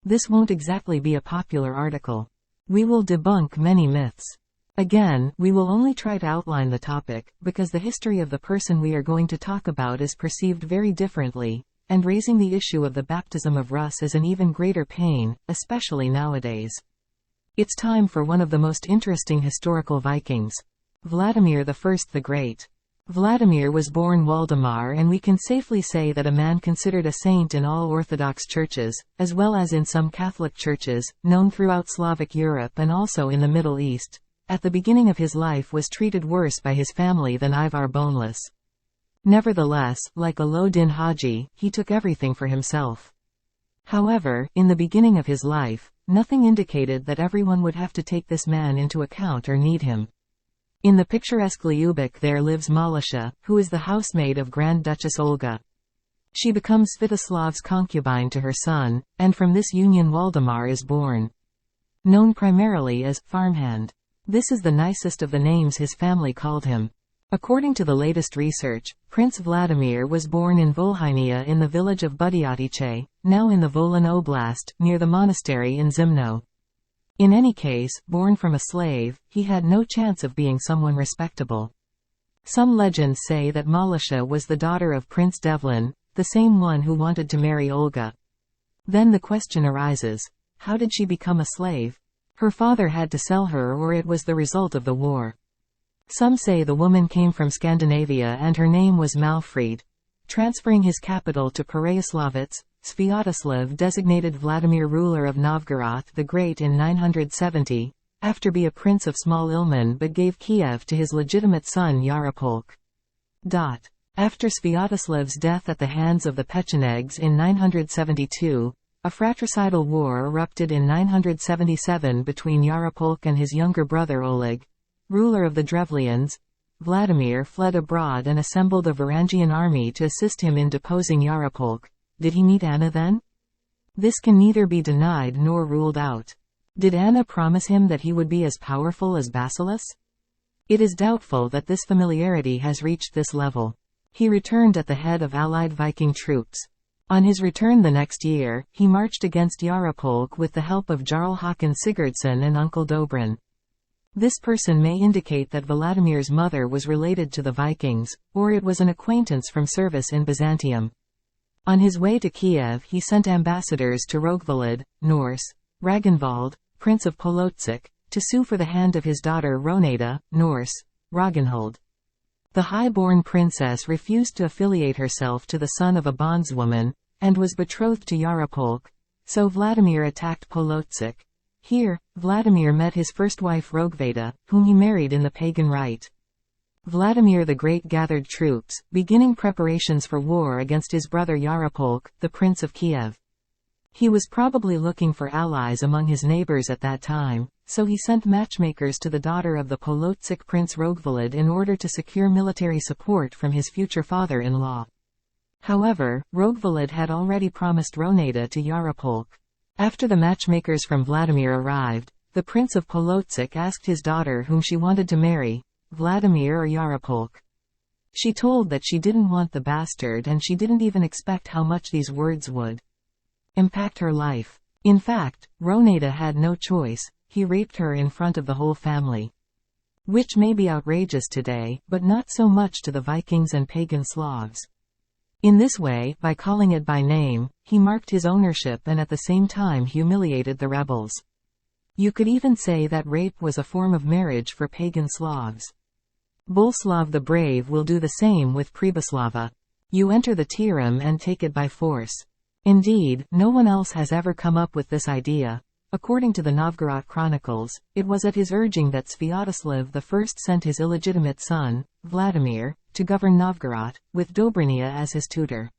This won't exactly be a popular article. We will debunk many myths. Again, we will only try to outline the topic, because the history of the person we are going to talk about is perceived very differently, and raising the issue of the baptism of Rus is an even greater pain, especially nowadays. It's time for one of the most interesting historical Vikings. Vladimir the Great. Vladimir was born Waldemar, and we can safely say that a man considered a saint in all Orthodox churches, as well as in some Catholic churches, known throughout Slavic Europe and also in the Middle East, at the beginning of his life was treated worse by his family than Ivar Boneless. Nevertheless, like Alauddin Haji, he took everything for himself. However, in the beginning of his life, nothing indicated that everyone would have to take this man into account or need him. In the picturesque Lyubich there lives Malasha, who is the housemaid of Grand Duchess Olga. She becomes Sviatoslav's concubine to her son, and from this union Waldemar is born. Known primarily as farmhand. This is the nicest of the names his family called him. According to the latest research, Prince Vladimir was born in Volhynia in the village of Budyatyche, now in the Volyn Oblast, near the monastery in Zimno. In any case, born from a slave, he had no chance of being someone respectable. Some legends say that Malasha was the daughter of Prince Devlin, the same one who wanted to marry Olga. Then the question arises, how did she become a slave? Her father had to sell her, or it was the result of the war. Some say the woman came from Scandinavia and her name was Malfried. Transferring his capital to Pereyaslavice, Sviatoslav designated Vladimir ruler of Novgorod the Great in 970, after being a prince of Small Ilmen, but gave Kiev to his legitimate son Yaropolk. After Sviatoslav's death at the hands of the Pechenegs in 972, a fratricidal war erupted in 977 between Yaropolk and his younger brother Oleg, ruler of the Drevlians. Vladimir fled abroad and assembled a Varangian army to assist him in deposing Yaropolk. Did he meet Anna then? This can neither be denied nor ruled out. Did Anna promise him that he would be as powerful as Basileus? It is doubtful that this familiarity has reached this level. He returned at the head of allied Viking troops. On his return the next year, he marched against Yaropolk with the help of Jarl Håkon Sigurdsson and Uncle Dobrin. This person may indicate that Vladimir's mother was related to the Vikings, or it was an acquaintance from service in Byzantium. On his way to Kiev he sent ambassadors to Rogvolod, Norse, Ragnvald, Prince of Polotsk, to sue for the hand of his daughter Roneda, Norse, Ragnhild. The high-born princess refused to affiliate herself to the son of a bondswoman, and was betrothed to Yaropolk, so Vladimir attacked Polotsk. Here, Vladimir met his first wife Rogveda, whom he married in the pagan rite. Vladimir the Great gathered troops, beginning preparations for war against his brother Yaropolk, the Prince of Kiev. He was probably looking for allies among his neighbors at that time, so he sent matchmakers to the daughter of the Polotsk Prince Rogvolod in order to secure military support from his future father-in-law. However, Rogvolod had already promised Roneda to Yaropolk. After the matchmakers from Vladimir arrived, the Prince of Polotsk asked his daughter whom she wanted to marry, Vladimir or Yaropolk. She told that she didn't want the bastard, and she didn't even expect how much these words would impact her life. In fact, Roneda had no choice. He raped her in front of the whole family. Which may be outrageous today, but not so much to the Vikings and pagan Slavs. In this way, by calling it by name, he marked his ownership and at the same time humiliated the rebels. You could even say that rape was a form of marriage for pagan Slavs. Boleslav the Brave will do the same with Preboslava. You enter the Tiram and take it by force. Indeed, no one else has ever come up with this idea. According to the Novgorod Chronicles, it was at his urging that Sviatoslav I sent his illegitimate son, Vladimir, to govern Novgorod, with Dobrynya as his tutor.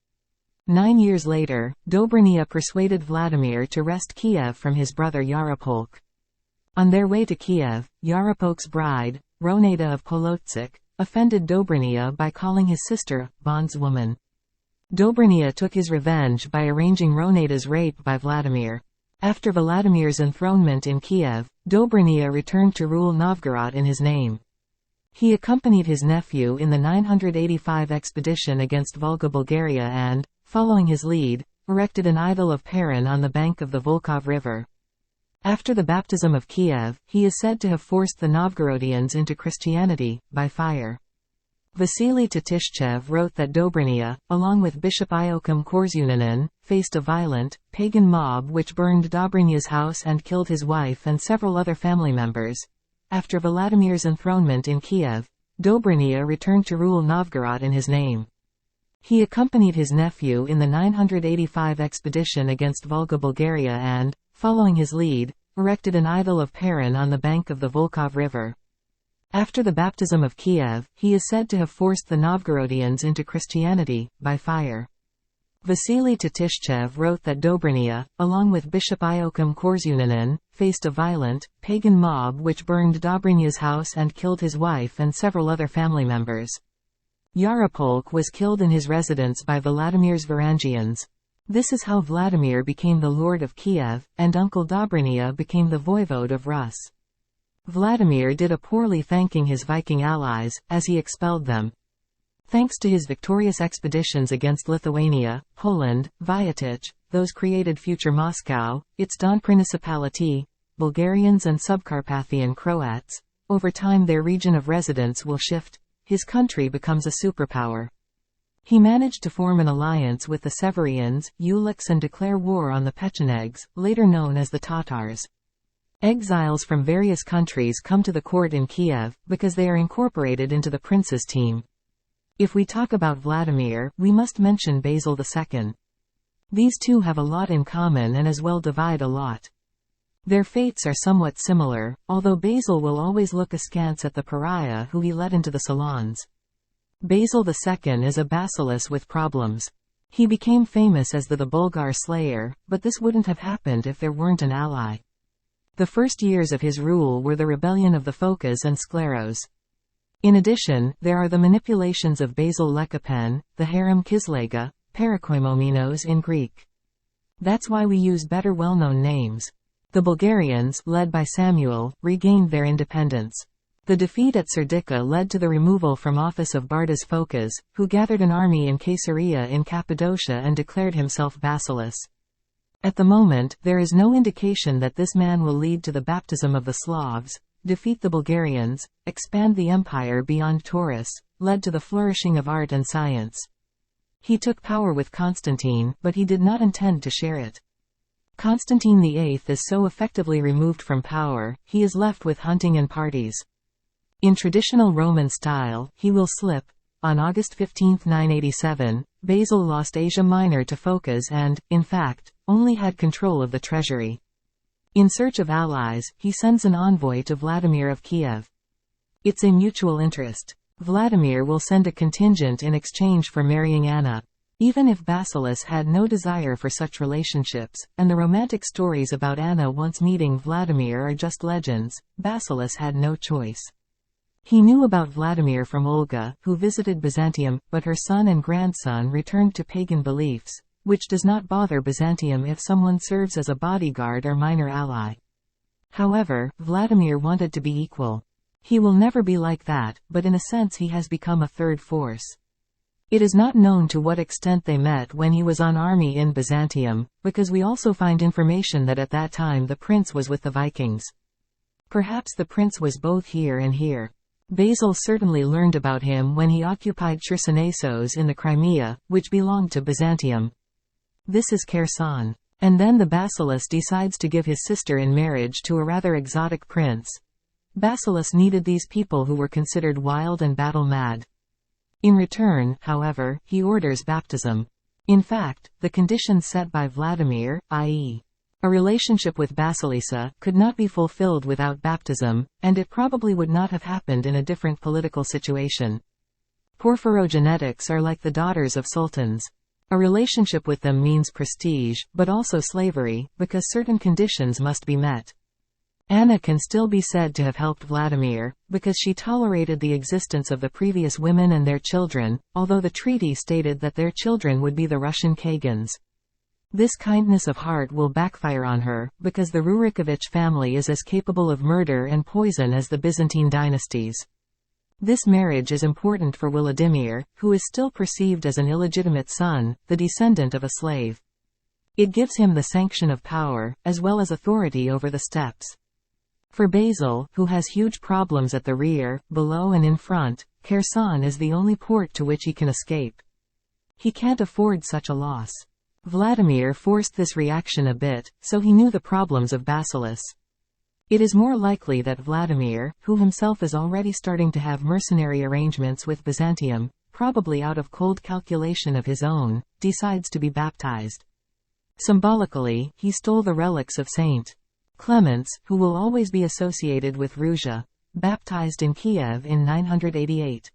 9 years later, Dobrynya persuaded Vladimir to wrest Kiev from his brother Yaropolk. On their way to Kiev, Yaropolk's bride, Roneda of Polotsk, offended Dobrynya by calling his sister bondswoman. Dobrynya took his revenge by arranging Roneda's rape by Vladimir. After Vladimir's enthronement in Kiev, Dobrynya returned to rule Novgorod in his name. He accompanied his nephew in the 985 expedition against Volga Bulgaria and, following his lead, erected an idol of Perun on the bank of the Volkhov River. After the baptism of Kiev, he is said to have forced the Novgorodians into Christianity, by fire. Vasily Tatishchev wrote that Dobrynya, along with Bishop Ioachim Korzuninin, faced a violent, pagan mob which burned Dobrynya's house and killed his wife and several other family members. After Vladimir's enthronement in Kiev, Dobrynya returned to rule Novgorod in his name. He accompanied his nephew in the 985 expedition against Volga Bulgaria and, following his lead, erected an idol of Perun on the bank of the Volkhov River. After the baptism of Kiev, he is said to have forced the Novgorodians into Christianity, by fire. Vasily Tatishchev wrote that Dobrynya, along with Bishop Ioachim Korzuninin, faced a violent, pagan mob which burned Dobrynya's house and killed his wife and several other family members. Yaropolk was killed in his residence by Vladimir's Varangians. This is how Vladimir became the Lord of Kiev, and Uncle Dobrynya became the voivode of Rus. Vladimir did a poorly thanking his Viking allies, as he expelled them. Thanks to his victorious expeditions against Lithuania, Poland, Vyatich, those created future Moscow, its Don Principality, Bulgarians and Subcarpathian Croats, over time their region of residence will shift, his country becomes a superpower. He managed to form an alliance with the Severians, Ulichs and declare war on the Pechenegs, later known as the Tatars. Exiles from various countries come to the court in Kiev, because they are incorporated into the prince's team. If we talk about Vladimir, we must mention Basil II. These two have a lot in common and as well divide a lot. Their fates are somewhat similar, although Basil will always look askance at the pariah who he let into the salons. Basil II is a basileus with problems. He became famous as the Bulgar Slayer, but this wouldn't have happened if there weren't an ally. The first years of his rule were the rebellion of the Phokas and Skleros. In addition, there are the manipulations of Basil Lekapen, the harem Kislega, Parakoimomenos in Greek. That's why we use better well-known names. The Bulgarians, led by Samuel, regained their independence. The defeat at Serdica led to the removal from office of Bardas Phokas, who gathered an army in Caesarea in Cappadocia and declared himself basileus. At the moment, there is no indication that this man will lead to the baptism of the Slavs, defeat the Bulgarians, expand the empire beyond Taurus, led to the flourishing of art and science. He took power with Constantine, but he did not intend to share it. Constantine VIII is so effectively removed from power, he is left with hunting and parties. In traditional Roman style, he will slip. On August 15, 987, Basil lost Asia Minor to Phokas and, in fact, only had control of the treasury. In search of allies, he sends an envoy to Vladimir of Kiev. It's a mutual interest. Vladimir will send a contingent in exchange for marrying Anna. Even if Basileus had no desire for such relationships, and the romantic stories about Anna once meeting Vladimir are just legends, Basileus had no choice. He knew about Vladimir from Olga, who visited Byzantium, but her son and grandson returned to pagan beliefs, which does not bother Byzantium if someone serves as a bodyguard or minor ally. However, Vladimir wanted to be equal. He will never be like that, but in a sense he has become a third force. It is not known to what extent they met when he was on army in Byzantium, because we also find information that at that time the prince was with the Vikings. Perhaps the prince was both here and here. Basil certainly learned about him when he occupied Chersonesos in the Crimea, which belonged to Byzantium. This is Kherson. And then the Basileus decides to give his sister in marriage to a rather exotic prince. Basileus needed these people who were considered wild and battle-mad. In return, however, he orders baptism. In fact, the conditions set by Vladimir, i.e., a relationship with Basilisa, could not be fulfilled without baptism, and it probably would not have happened in a different political situation. Porphyrogenetics are like the daughters of sultans. A relationship with them means prestige, but also slavery, because certain conditions must be met. Anna can still be said to have helped Vladimir, because she tolerated the existence of the previous women and their children, although the treaty stated that their children would be the Russian Kagans. This kindness of heart will backfire on her, because the Rurikovich family is as capable of murder and poison as the Byzantine dynasties. This marriage is important for Vladimir, who is still perceived as an illegitimate son, the descendant of a slave. It gives him the sanction of power, as well as authority over the steppes. For Basil, who has huge problems at the rear, below and in front, Kherson is the only port to which he can escape. He can't afford such a loss. Vladimir forced this reaction a bit, so he knew the problems of Basilis. It is more likely that Vladimir, who himself is already starting to have mercenary arrangements with Byzantium, probably out of cold calculation of his own, decides to be baptized. Symbolically, he stole the relics of Saint Clements, who will always be associated with Russia, baptized in Kiev in 988.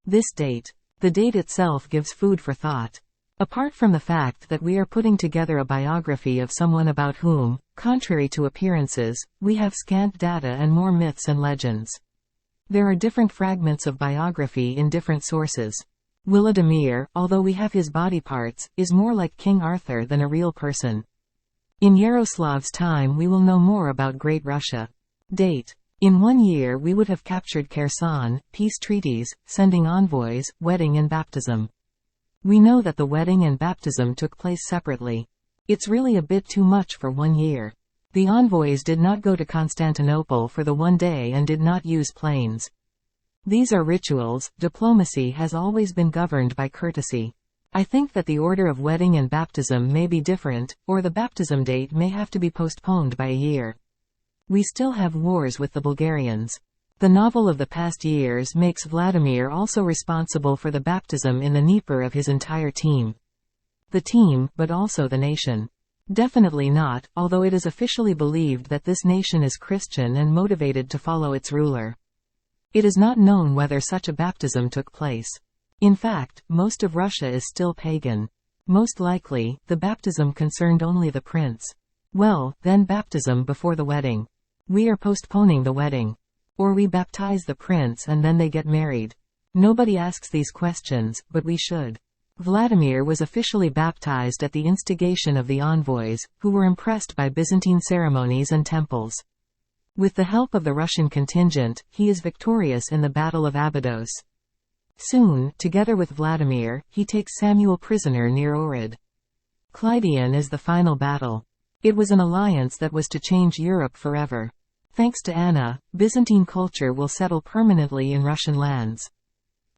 This date. The date itself gives food for thought. Apart from the fact that we are putting together a biography of someone about whom, contrary to appearances, we have scant data and more myths and legends. There are different fragments of biography in different sources. Vladimir, although we have his body parts, is more like King Arthur than a real person. In Yaroslav's time we will know more about Great Russia. Date. In 1 year we would have captured Kherson, peace treaties, sending envoys, wedding and baptism. We know that the wedding and baptism took place separately. It's really a bit too much for 1 year. The envoys did not go to Constantinople for the 1 day and did not use planes. These are rituals. Diplomacy has always been governed by courtesy. I think that the order of wedding and baptism may be different, or the baptism date may have to be postponed by a year. We still have wars with the Bulgarians. The novel of the past years makes Vladimir also responsible for the baptism in the Dnieper of his entire team. The team, but also the nation. Definitely not, although it is officially believed that this nation is Christian and motivated to follow its ruler. It is not known whether such a baptism took place. In fact, most of Russia is still pagan. Most likely, the baptism concerned only the prince. Well, then baptism before the wedding. We are postponing the wedding. Or we baptize the prince and then they get married. Nobody asks these questions, but we should. Vladimir was officially baptized at the instigation of the envoys, who were impressed by Byzantine ceremonies and temples. With the help of the Russian contingent, he is victorious in the Battle of Abydos. Soon, together with Vladimir, he takes Samuel prisoner near Ohrid. Clydian is the final battle. It was an alliance that was to change Europe forever. Thanks to Anna, Byzantine culture will settle permanently in Russian lands.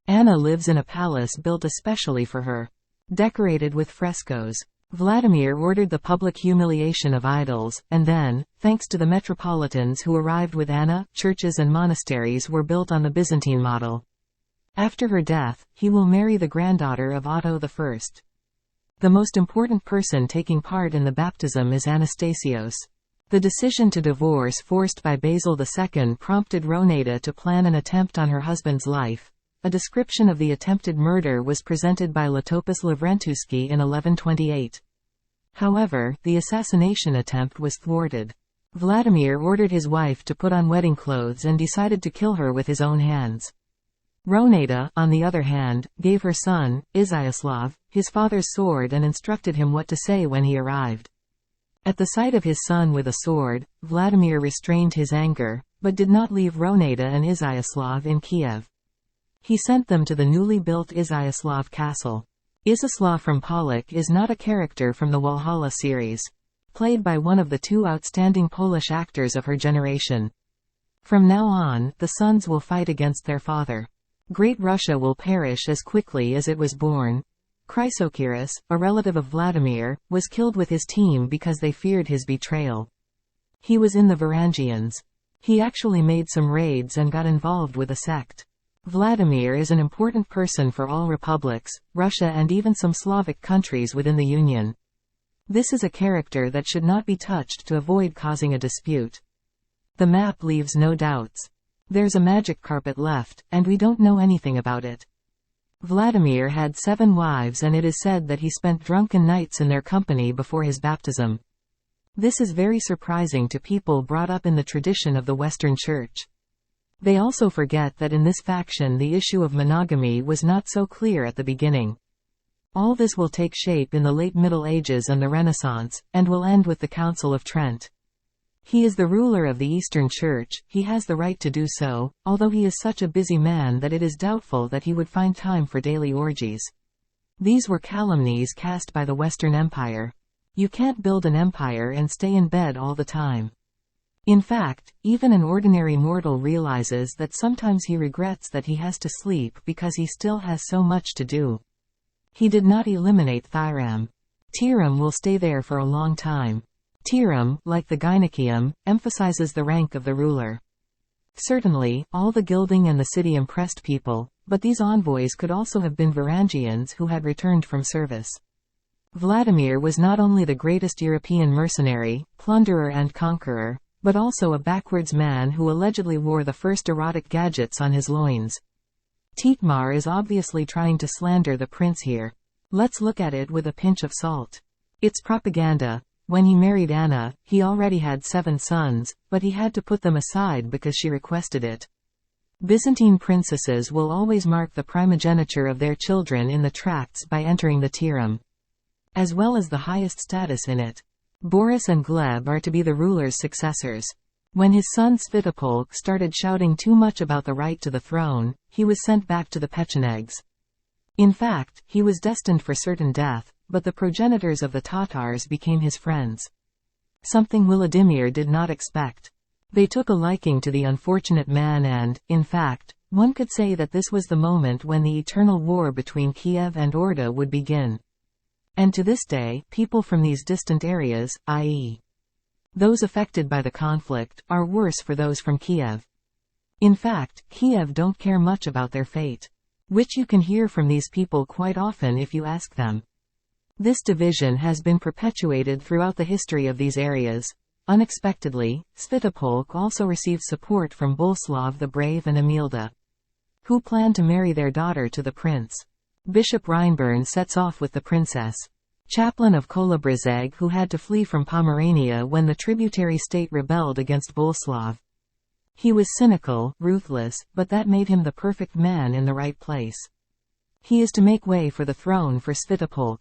Anna lives in a palace built especially for her. Decorated with frescoes. Vladimir ordered the public humiliation of idols, and then, thanks to the metropolitans who arrived with Anna, churches and monasteries were built on the Byzantine model. After her death, he will marry the granddaughter of Otto I. The most important person taking part in the baptism is Anastasios. The decision to divorce forced by Basil II prompted Roneda to plan an attempt on her husband's life. A description of the attempted murder was presented by Letopis Lavrentusky in 1128. However, the assassination attempt was thwarted. Vladimir ordered his wife to put on wedding clothes and decided to kill her with his own hands. Roneda, on the other hand, gave her son, Izyaslav, his father's sword and instructed him what to say when he arrived. At the sight of his son with a sword, Vladimir restrained his anger, but did not leave Roneda and Izyaslav in Kiev. He sent them to the newly built Izyaslav castle. Izislav from Pollock is not a character from the Walhalla series. Played by one of the two outstanding Polish actors of her generation. From now on, the sons will fight against their father. Great Russia will perish as quickly as it was born. Chrysocheirus, a relative of Vladimir, was killed with his team because they feared his betrayal. He was in the Varangians. He actually made some raids and got involved with a sect. Vladimir is an important person for all republics, Russia and even some Slavic countries within the Union. This is a character that should not be touched to avoid causing a dispute. The map leaves no doubts. There's a magic carpet left, and we don't know anything about it. Vladimir had 7 wives and it is said that he spent drunken nights in their company before his baptism. This is very surprising to people brought up in the tradition of the Western Church. They also forget that in this faction the issue of monogamy was not so clear at the beginning. All this will take shape in the late Middle Ages and the Renaissance, and will end with the Council of Trent. He is the ruler of the Eastern Church, he has the right to do so, although he is such a busy man that it is doubtful that he would find time for daily orgies. These were calumnies cast by the Western Empire. You can't build an empire and stay in bed all the time. In fact, even an ordinary mortal realizes that sometimes he regrets that he has to sleep because he still has so much to do. He did not eliminate Thyram. Tiram will stay there for a long time. Tiram, like the Gynaeceum, emphasizes the rank of the ruler. Certainly, all the gilding and the city impressed people, but these envoys could also have been Varangians who had returned from service. Vladimir was not only the greatest European mercenary, plunderer and conqueror, but also a backwards man who allegedly wore the first erotic gadgets on his loins. Tietmar is obviously trying to slander the prince here. Let's look at it with a pinch of salt. It's propaganda. When he married Anna, he already had 7 sons, but he had to put them aside because she requested it. Byzantine princesses will always mark the primogeniture of their children in the tracts by entering the tiram, as well as the highest status in it. Boris and Gleb are to be the ruler's successors. When his son Svitopolk started shouting too much about the right to the throne, he was sent back to the Pechenegs. In fact, he was destined for certain death, but the progenitors of the Tatars became his friends. Something Vladimir did not expect. They took a liking to the unfortunate man and, in fact, one could say that this was the moment when the eternal war between Kiev and Orda would begin. And to this day, people from these distant areas, i.e., those affected by the conflict, are worse for those from Kiev. In fact, Kiev don't care much about their fate, which you can hear from these people quite often if you ask them. This division has been perpetuated throughout the history of these areas. Unexpectedly, Svitopolk also received support from Boleslav the Brave and Emilda, who planned to marry their daughter to the prince. Bishop Reinburn sets off with the princess. Chaplain of Kolobrzeg who had to flee from Pomerania when the tributary state rebelled against Boleslav. He was cynical, ruthless, but that made him the perfect man in the right place. He is to make way for the throne for Svitopolk.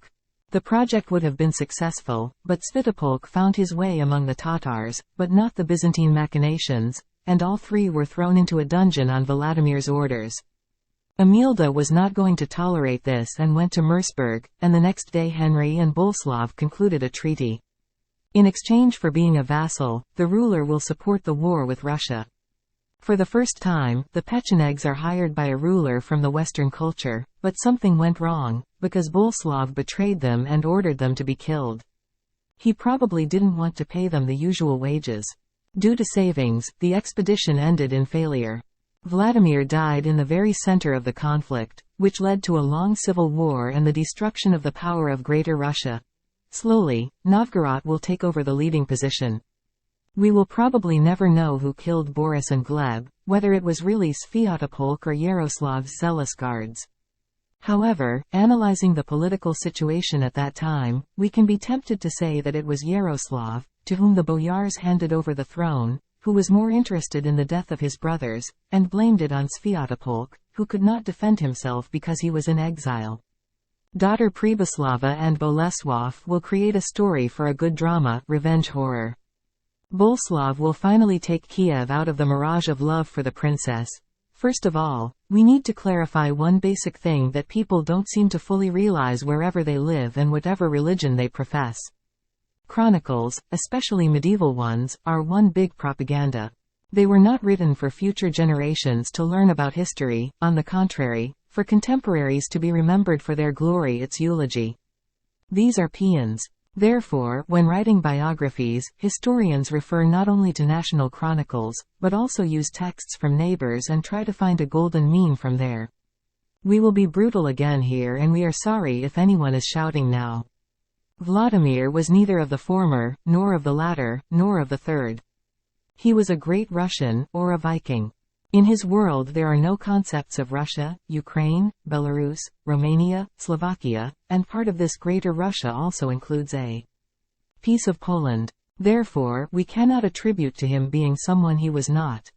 The project would have been successful, but Svitopolk found his way among the Tatars, but not the Byzantine machinations, and all 3 were thrown into a dungeon on Vladimir's orders. Emilda was not going to tolerate this and went to Merseburg, and the next day Henry and Boleslav concluded a treaty. In exchange for being a vassal, the ruler will support the war with Russia. For the first time, the Pechenegs are hired by a ruler from the Western culture, but something went wrong, because Boleslav betrayed them and ordered them to be killed. He probably didn't want to pay them the usual wages. Due to savings, the expedition ended in failure. Vladimir died in the very center of the conflict, which led to a long civil war and the destruction of the power of Greater Russia. Slowly, Novgorod will take over the leading position. We will probably never know who killed Boris and Gleb, whether it was really Sviatopolk or Yaroslav's zealous guards. However, analyzing the political situation at that time, we can be tempted to say that it was Yaroslav, to whom the boyars handed over the throne, who was more interested in the death of his brothers, and blamed it on Sviatopolk, who could not defend himself because he was in exile. Daughter Priboslava and Boleslav will create a story for a good drama, revenge horror. Boleslav will finally take Kiev out of the mirage of love for the princess. First of all, we need to clarify one basic thing that people don't seem to fully realize wherever they live and whatever religion they profess. Chronicles, especially medieval ones, are one big propaganda. They were not written for future generations to learn about history, on the contrary, for contemporaries to be remembered for their glory, its eulogy. These are paeans. Therefore, when writing biographies, historians refer not only to national chronicles, but also use texts from neighbors and try to find a golden mean from there. We will be brutal again here, and we are sorry if anyone is shouting now. Vladimir was neither of the former, nor of the latter, nor of the third. He was a great Russian, or a Viking. In his world there are no concepts of Russia, Ukraine, Belarus, Romania, Slovakia, and part of this greater Russia also includes a piece of Poland. Therefore, we cannot attribute to him being someone he was not.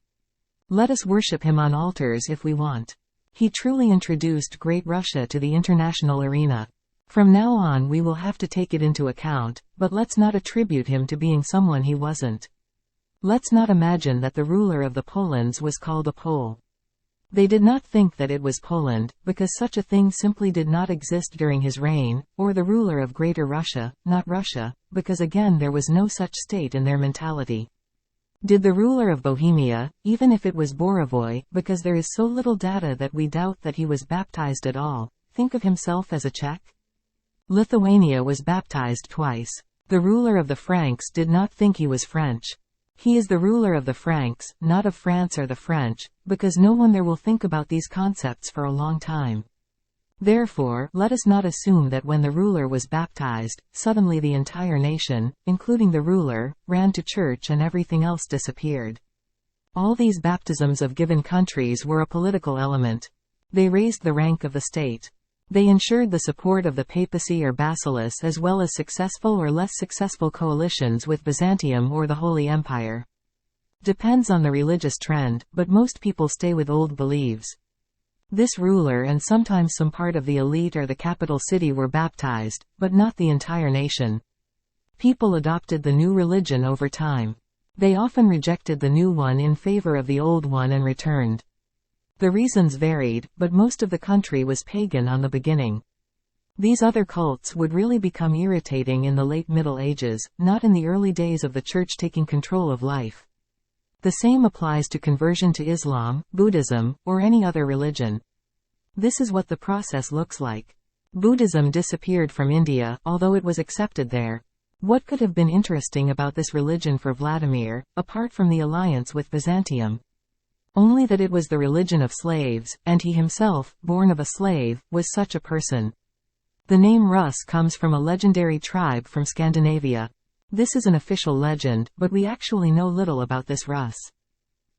Let us worship him on altars if we want. He truly introduced Great Russia to the international arena. From now on we will have to take it into account, but let's not attribute him to being someone he wasn't. Let's not imagine that the ruler of the Polans was called a Pole. They did not think that it was Poland, because such a thing simply did not exist during his reign, or the ruler of Greater Russia, not Russia, because again there was no such state in their mentality. Did the ruler of Bohemia, even if it was Borovoy, because there is so little data that we doubt that he was baptized at all, think of himself as a Czech? Lithuania was baptized twice. The ruler of the Franks did not think he was French. He is the ruler of the Franks, not of France or the French, because no one there will think about these concepts for a long time. Therefore, let us not assume that when the ruler was baptized, suddenly the entire nation, including the ruler, ran to church and everything else disappeared. All these baptisms of given countries were a political element. They raised the rank of the state. They ensured the support of the papacy or basileus as well as successful or less successful coalitions with Byzantium or the Holy Empire. Depends on the religious trend, but most people stay with old beliefs. This ruler and sometimes some part of the elite or the capital city were baptized, but not the entire nation. People adopted the new religion over time. They often rejected the new one in favor of the old one and returned. The reasons varied, but most of the country was pagan on the beginning. These other cults would really become irritating in the late Middle Ages, not in the early days of the Church taking control of life. The same applies to conversion to Islam, Buddhism, or any other religion. This is what the process looks like. Buddhism disappeared from India, although it was accepted there. What could have been interesting about this religion for Vladimir, apart from the alliance with Byzantium? Only that it was the religion of slaves, and he himself, born of a slave, was such a person. The name Rus comes from a legendary tribe from Scandinavia. This is an official legend, but we actually know little about this Rus.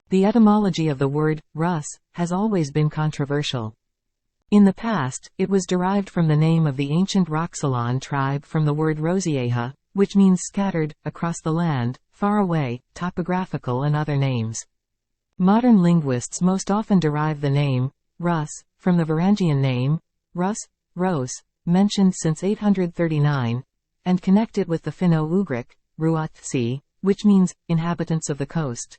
The etymology of the word, Rus, has always been controversial. In the past, it was derived from the name of the ancient Roxolon tribe from the word Rosieha, which means scattered, across the land, far away, topographical and other names. Modern linguists most often derive the name, Rus, from the Varangian name, Rus, Ros, mentioned since 839, and connect it with the Finno-Ugric, Ruotsi, which means, inhabitants of the coast.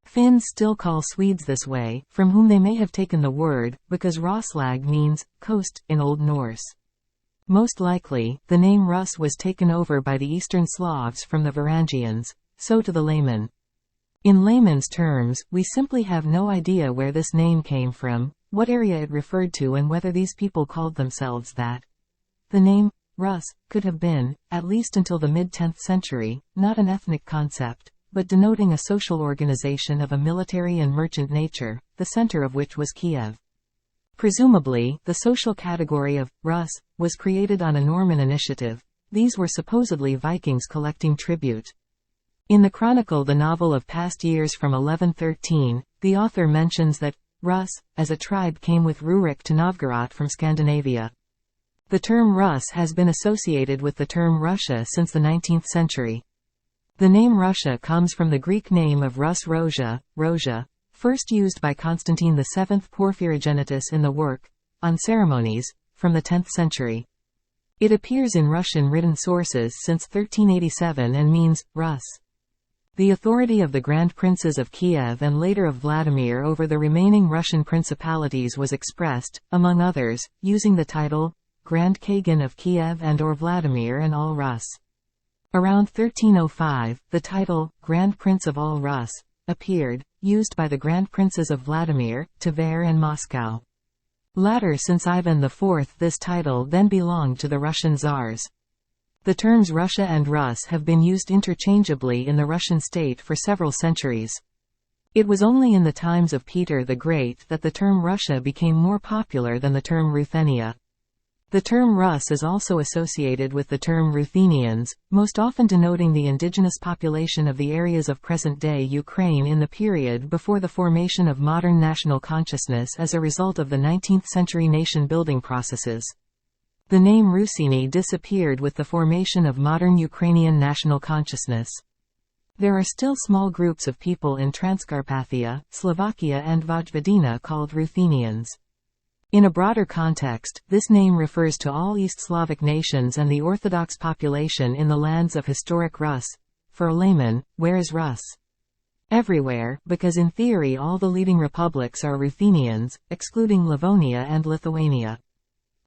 Finns still call Swedes this way, from whom they may have taken the word, because Roslag means, coast, in Old Norse. Most likely, the name Rus was taken over by the Eastern Slavs from the Varangians, so to the layman. In layman's terms, we simply have no idea where this name came from, what area it referred to and whether these people called themselves that. The name, Rus, could have been, at least until the mid-10th century, not an ethnic concept, but denoting a social organization of a military and merchant nature, the center of which was Kiev. Presumably, the social category of Rus was created on a Norman initiative. These were supposedly Vikings collecting tribute. In the Chronicle, the novel of past years from 1113, the author mentions that Rus, as a tribe, came with Rurik to Novgorod from Scandinavia. The term Rus has been associated with the term Russia since the 19th century. The name Russia comes from the Greek name of Rus Rosia, first used by Constantine VII Porphyrogenitus in the work, On Ceremonies, from the 10th century. It appears in Russian written sources since 1387 and means, Rus. The authority of the Grand Princes of Kiev and later of Vladimir over the remaining Russian principalities was expressed, among others, using the title, Grand Khagan of Kiev and or Vladimir and all Rus. Around 1305, the title, Grand Prince of all Rus, appeared, used by the Grand Princes of Vladimir, Tver and Moscow. Latter since Ivan IV, this title then belonged to the Russian Tsars. The terms Russia and Rus have been used interchangeably in the Russian state for several centuries. It was only in the times of Peter the Great that the term Russia became more popular than the term Ruthenia. The term Rus is also associated with the term Ruthenians, most often denoting the indigenous population of the areas of present-day Ukraine in the period before the formation of modern national consciousness as a result of the 19th-century nation-building processes. The name Rusini disappeared with the formation of modern Ukrainian national consciousness. There are still small groups of people in Transcarpathia, Slovakia and Vojvodina called Ruthenians. In a broader context, this name refers to all East Slavic nations and the Orthodox population in the lands of historic Rus. For a layman, where is Rus? Everywhere, because in theory all the leading republics are Ruthenians, excluding Livonia and Lithuania.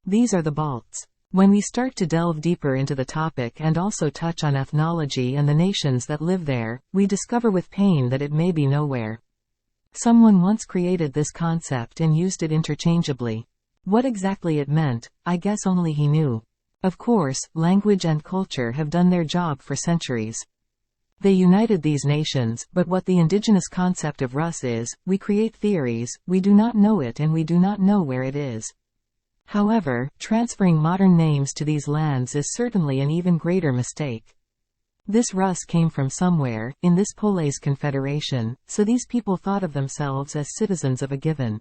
These are the Balts. When we start to delve deeper into the topic and also touch on ethnology and the nations that live there, we discover with pain that it may be nowhere. Someone once created this concept and used it interchangeably. What exactly it meant, I guess only he knew. Of course, language and culture have done their job for centuries. They united these nations, but what the indigenous concept of Rus is, we create theories, we do not know it and we do not know where it is. However, transferring modern names to these lands is certainly an even greater mistake. This Rus came from somewhere, in this Poles confederation, so these people thought of themselves as citizens of a given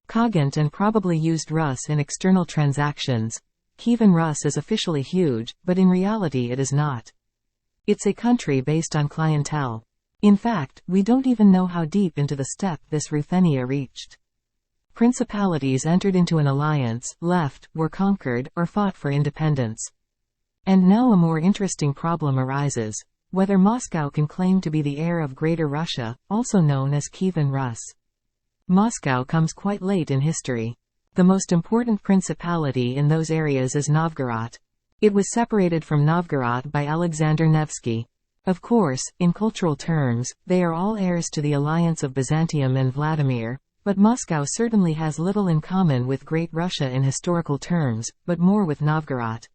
Cogent and probably used Rus in external transactions. Kievan Rus is officially huge, but in reality it is not. It's a country based on clientele. In fact, we don't even know how deep into the steppe this Ruthenia reached. Principalities entered into an alliance, left, were conquered, or fought for independence. And now a more interesting problem arises: whether Moscow can claim to be the heir of Greater Russia, also known as Kievan Rus. Moscow comes quite late in history. The most important principality in those areas is Novgorod. It was separated from Novgorod by Alexander Nevsky. Of course, in cultural terms, they are all heirs to the alliance of Byzantium and Vladimir, but Moscow certainly has little in common with Great Russia in historical terms, but more with Novgorod.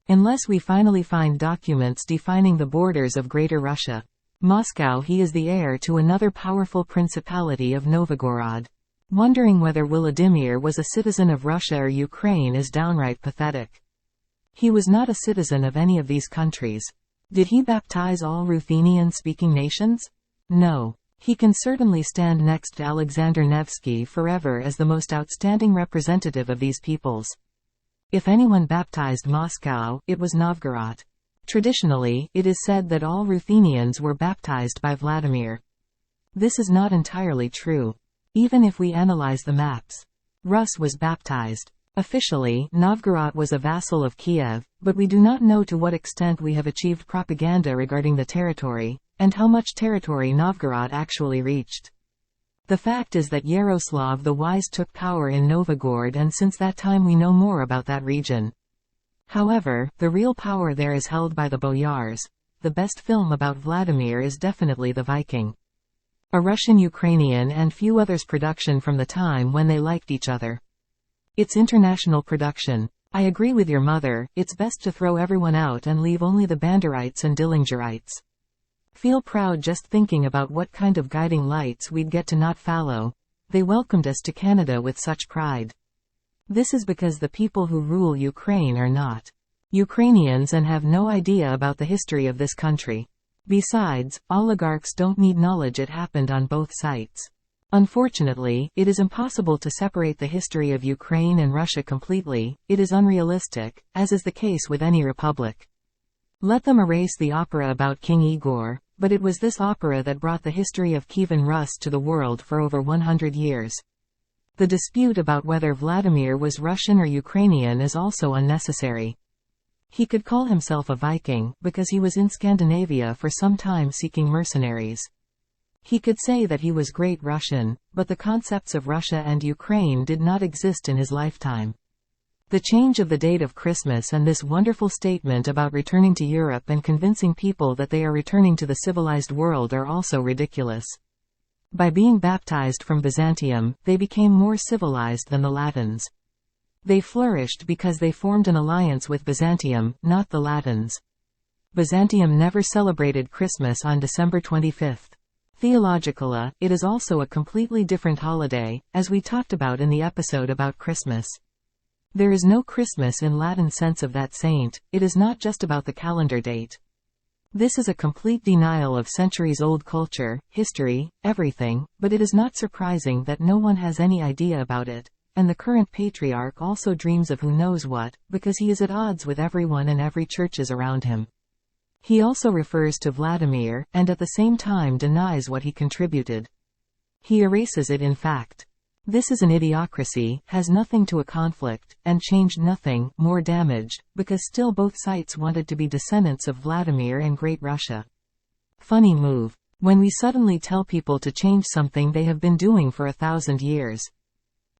Unless we finally find documents defining the borders of Greater Russia. Moscow he is the heir to another powerful principality of Novgorod. Wondering whether Vladimir was a citizen of Russia or Ukraine is downright pathetic. He was not a citizen of any of these countries. Did he baptize all Ruthenian-speaking nations? No. He can certainly stand next to Alexander Nevsky forever as the most outstanding representative of these peoples. If anyone baptized Moscow, it was Novgorod. Traditionally, it is said that all Ruthenians were baptized by Vladimir. This is not entirely true. Even if we analyze the maps, Rus was baptized. Officially, Novgorod was a vassal of Kiev, but we do not know to what extent we have achieved propaganda regarding the territory, and how much territory Novgorod actually reached. The fact is that Yaroslav the Wise took power in Novgorod, and since that time we know more about that region. However, the real power there is held by the boyars. The best film about Vladimir is definitely The Viking. A Russian-Ukrainian and few others production from the time when they liked each other. It's international production. I agree with your mother, it's best to throw everyone out and leave only the Banderites and Dillingerites. Feel proud just thinking about what kind of guiding lights we'd get to not follow. They welcomed us to Canada with such pride. This is because the people who rule Ukraine are not Ukrainians and have no idea about the history of this country. Besides, oligarchs don't need knowledge. It happened on both sites. Unfortunately, it is impossible to separate the history of Ukraine and Russia completely. It is unrealistic, as is the case with any republic. Let them erase the opera about King Igor, but it was this opera that brought the history of Kievan Rus to the world for over 100 years. The dispute about whether Vladimir was Russian or Ukrainian is also unnecessary. He could call himself a Viking, because he was in Scandinavia for some time seeking mercenaries. He could say that he was Great Russian, but the concepts of Russia and Ukraine did not exist in his lifetime. The change of the date of Christmas and this wonderful statement about returning to Europe and convincing people that they are returning to the civilized world are also ridiculous. By being baptized from Byzantium, they became more civilized than the Latins. They flourished because they formed an alliance with Byzantium, not the Latins. Byzantium never celebrated Christmas on December 25th. Theologically, it is also a completely different holiday, as we talked about in the episode about Christmas. There is no Christmas in Latin sense of that saint. It is not just about the calendar date. This is a complete denial of centuries-old culture, history, everything, but it is not surprising that no one has any idea about it, and the current patriarch also dreams of who knows what, because he is at odds with everyone and every churches around him. He also refers to Vladimir, and at the same time denies what he contributed. He erases it in fact. This is an idiocracy, has nothing to a conflict, and changed nothing, more damaged, because still both sides wanted to be descendants of Vladimir and Great Russia. Funny move. When we suddenly tell people to change something they have been doing for 1,000 years.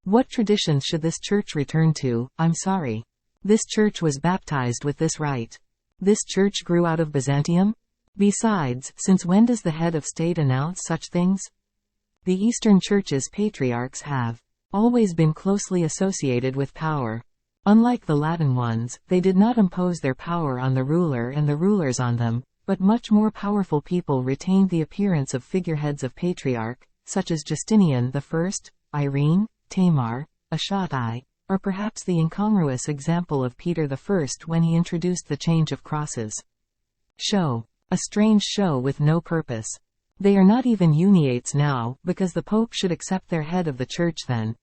What traditions should this church return to? I'm sorry. This church was baptized with this rite. This church grew out of Byzantium? Besides, since when does the head of state announce such things? The Eastern Church's patriarchs have always been closely associated with power. Unlike the Latin ones, they did not impose their power on the ruler and the rulers on them, but much more powerful people retained the appearance of figureheads of patriarch, such as Justinian I, Irene, Tamar, Ashatai, or perhaps the incongruous example of Peter I when he introduced the change of crosses. Show. A strange show with no purpose. They are not even uniates now, because the Pope should accept their head of the Church then.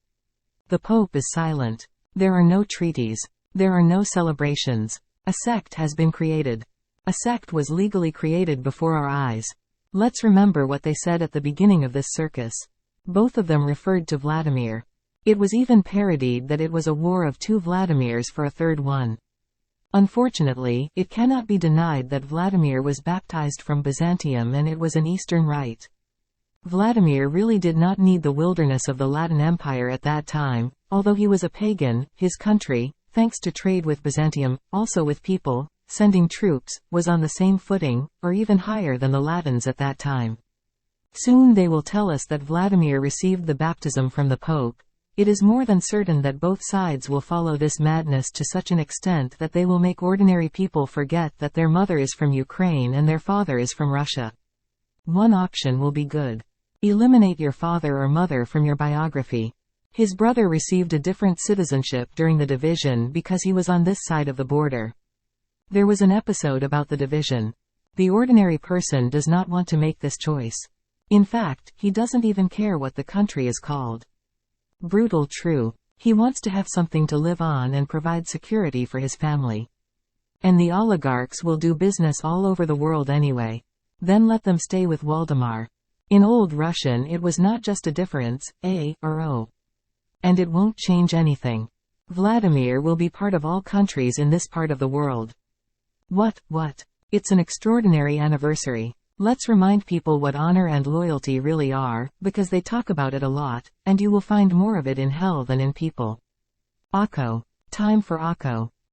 The Pope is silent. There are no treaties. There are no celebrations. A sect has been created. A sect was legally created before our eyes. Let's remember what they said at the beginning of this circus. Both of them referred to Vladimir. It was even parodied that it was a war of two Vladimirs for a third one. Unfortunately, it cannot be denied that Vladimir was baptized from Byzantium and it was an Eastern rite. Vladimir really did not need the wilderness of the Latin Empire at that time, although he was a pagan. His country, thanks to trade with Byzantium, also with people, sending troops, was on the same footing, or even higher than the Latins at that time. Soon they will tell us that Vladimir received the baptism from the Pope. It is more than certain that both sides will follow this madness to such an extent that they will make ordinary people forget that their mother is from Ukraine and their father is from Russia. One option will be good. Eliminate your father or mother from your biography. His brother received a different citizenship during the division because he was on this side of the border. There was an episode about the division. The ordinary person does not want to make this choice. In fact, he doesn't even care what the country is called. Brutal true. He wants to have something to live on and provide security for his family. And the oligarchs will do business all over the world anyway. Then let them stay with Waldemar. In Old Russian it was not just a difference, A or O. And it won't change anything. Vladimir will be part of all countries in this part of the world. What? It's an extraordinary anniversary. Let's remind people what honor and loyalty really are, because they talk about it a lot, and you will find more of it in hell than in people. Akko. Time for Akko.